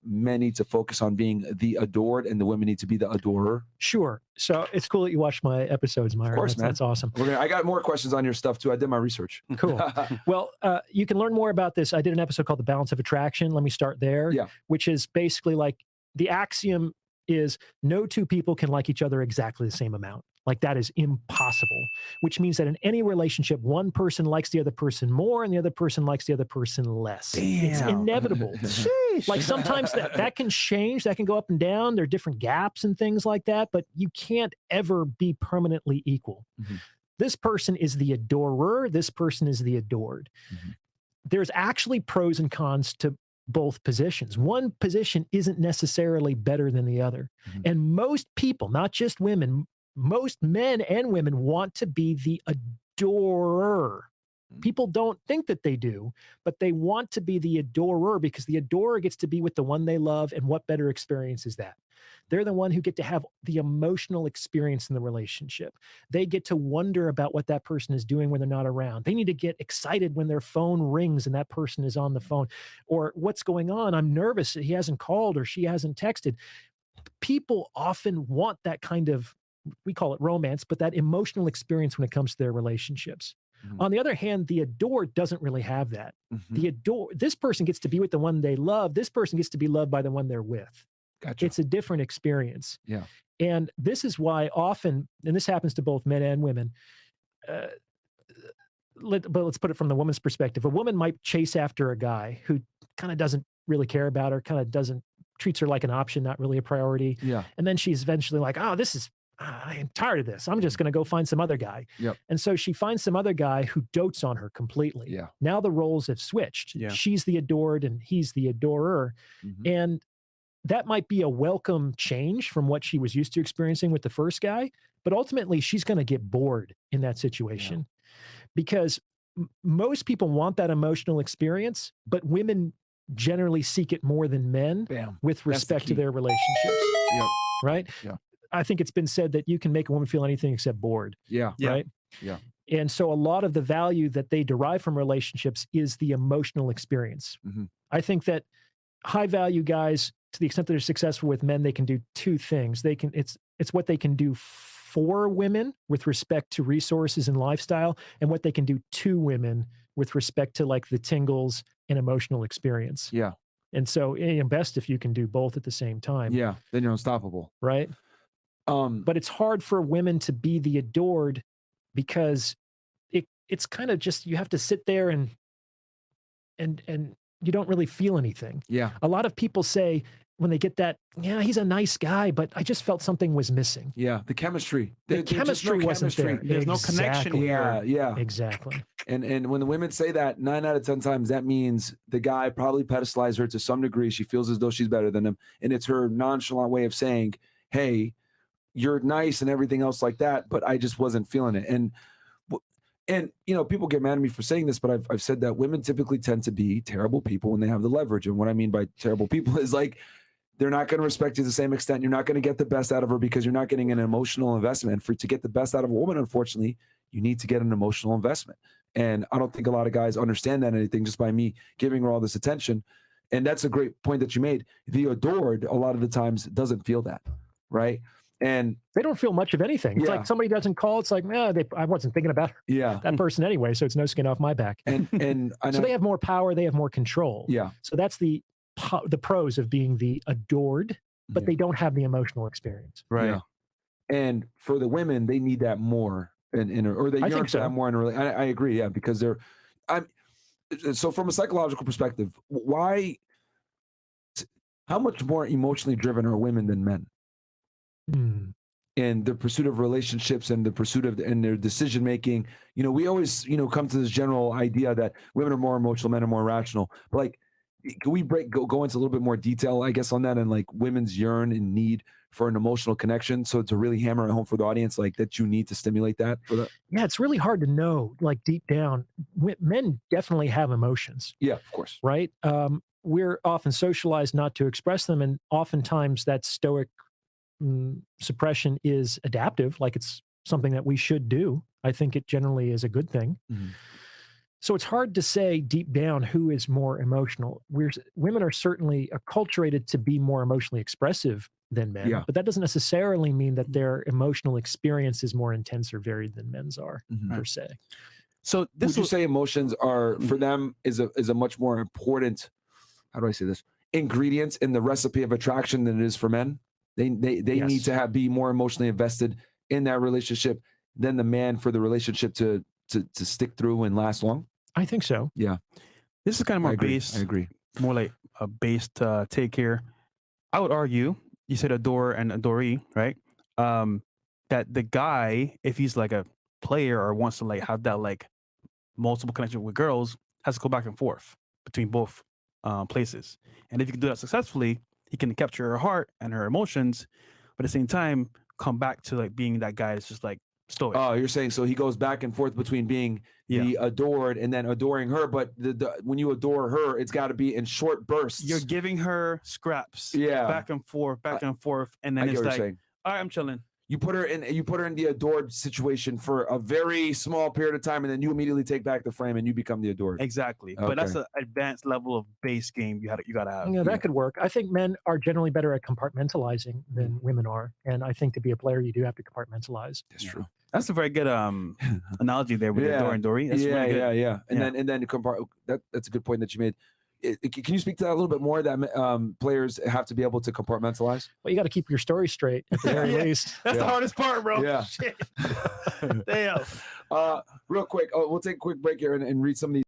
men need to focus on being the adored and the women need to be the adorer? Sure. So it's cool that you watched my episodes, Myra. Of course, man. That's awesome. I got more questions on your stuff too. I did my research. Cool. Well, you can learn more about this. I did an episode called The Balance of Attraction. Let me start there. Yeah. Which is basically like the axiom is no two people can like each other exactly the same amount. Like that is impossible, which means that in any relationship, one person likes the other person more and the other person likes the other person less. Damn. It's inevitable. Like sometimes that can change, that can go up and down. There are different gaps and things like that, but you can't ever be permanently equal. Mm-hmm. This person is the adorer. This person is the adored. Mm-hmm. There's actually pros and cons to both positions. One position isn't necessarily better than the other. Mm-hmm. And most people, not just women, most men and women want to be the adorer. People don't think that they do, but they want to be the adorer because the adorer gets to be with the one they love. And what better experience is that? They're the one who get to have the emotional experience in the relationship. They get to wonder about what that person is doing when they're not around. They need to get excited when their phone rings and that person is on the phone. Or what's going on? I'm nervous that he hasn't called or she hasn't texted. People often want that kind of, we call it romance, but that emotional experience when it comes to their relationships. Mm-hmm. On the other hand, the adored doesn't really have that. Mm-hmm. This person gets to be with the one they love. This person gets to be loved by the one they're with. Gotcha. It's a different experience. Yeah. And this is why often, and this happens to both men and women, but let's put it from the woman's perspective. A woman might chase after a guy who kind of doesn't really care about her, kind of treats her like an option, not really a priority. Yeah. And then she's eventually like, oh, I am tired of this. I'm just going to go find some other guy. Yep. And so she finds some other guy who dotes on her completely. Yeah. Now the roles have switched. Yeah. She's the adored and he's the adorer. Mm-hmm. And that might be a welcome change from what she was used to experiencing with the first guy, but ultimately she's going to get bored in that situation because most people want that emotional experience, but women generally seek it more than men with respect to their relationships. Yep. Right? Yeah. I think it's been said that you can make a woman feel anything except bored. Yeah. Right? Yeah. And so a lot of the value that they derive from relationships is the emotional experience. Mm-hmm. I think that high value guys, to the extent that they're successful with men, they can do two things. It's what they can do for women with respect to resources and lifestyle, and what they can do to women with respect to like the tingles and emotional experience. Yeah. And so best if you can do both at the same time. Yeah. Then you're unstoppable. Right. But it's hard for women to be the adored because it's kind of just, you have to sit there and you don't really feel anything. Yeah. A lot of people say when they get that, yeah, he's a nice guy, but I just felt something was missing. Yeah. The chemistry. The chemistry wasn't there. There's no connection here. Yeah. Exactly. And when the women say that, 9 out of 10 times, that means the guy probably pedestalized her to some degree. She feels as though she's better than him. And it's her nonchalant way of saying, hey, you're nice and everything else like that, but I just wasn't feeling it. And people get mad at me for saying this, but I've said that women typically tend to be terrible people when they have the leverage. And what I mean by terrible people is like, they're not going to respect you to the same extent. You're not going to get the best out of her because you're not getting an emotional investment. To get the best out of a woman, unfortunately, you need to get an emotional investment. And I don't think a lot of guys understand that anything just by me giving her all this attention. And that's a great point that you made. The adored, a lot of the times, doesn't feel that, right? And they don't feel much of anything. It's like somebody doesn't call. It's like, I wasn't thinking about that person anyway, so it's no skin off my back. And I know, so they have more power. They have more control. Yeah. So that's the pros of being the adored, but they don't have the emotional experience. Right. Yeah. And for the women, they need that more, or they yearn for that more. I agree. Yeah, because so from a psychological perspective, how much more emotionally driven are women than men? And the pursuit of relationships and the pursuit of and their decision making. We always come to this general idea that women are more emotional, men are more rational. But like, can we go into a little bit more detail, I guess, on that, and like women's yearn and need for an emotional connection? So to really hammer it home for the audience, like that you need to stimulate that for that. Yeah, it's really hard to know, like deep down. Men definitely have emotions. Yeah, of course. Right. We're often socialized not to express them, and oftentimes that stoic suppression is adaptive, like it's something that we should do. I think it generally is a good thing. Mm-hmm. So it's hard to say deep down who is more emotional. Women are certainly acculturated to be more emotionally expressive than men, Yeah. but that doesn't necessarily mean that their emotional experience is more intense or varied than men's are, per se. So Would you say emotions are for them is a much more important, how do I say this, ingredient in the recipe of attraction than it is for men? They Yes. need to be more emotionally invested in that relationship than the man for the relationship to stick through and last long? I think so. Yeah. This is kind of more based. I agree. More like a based take here. I would argue, you said adore and adoree, right? That the guy, if he's like a player or wants to like have that like multiple connection with girls, has to go back and forth between both places. And if you can do that successfully, he can capture her heart and her emotions, but at the same time, come back to like being that guy that's just like stoic. Oh, you're saying so he goes back and forth between being the adored and then adoring her, but when you adore her, it's got to be in short bursts. You're giving her scraps, Yeah. back and forth, and then I get it's what you're like, saying. all right, I'm chilling. You put her in the adored situation for a very small period of time, and then you immediately take back the frame and you become the adored. Exactly. Okay. But that's an advanced level of base game you gotta have. Yeah, that could work. I think men are generally better at compartmentalizing than women are, and I think to be a player, you do have to compartmentalize. That's true. That's a very good analogy there with the adore and Dory. That's really good. Yeah. And then that's a good point that you made. Can you speak to that a little bit more? That players have to be able to compartmentalize. Well, you got to keep your story straight at the very least. That's the hardest part, bro. Yeah. Shit. Damn. Real quick, we'll take a quick break here and read some of these.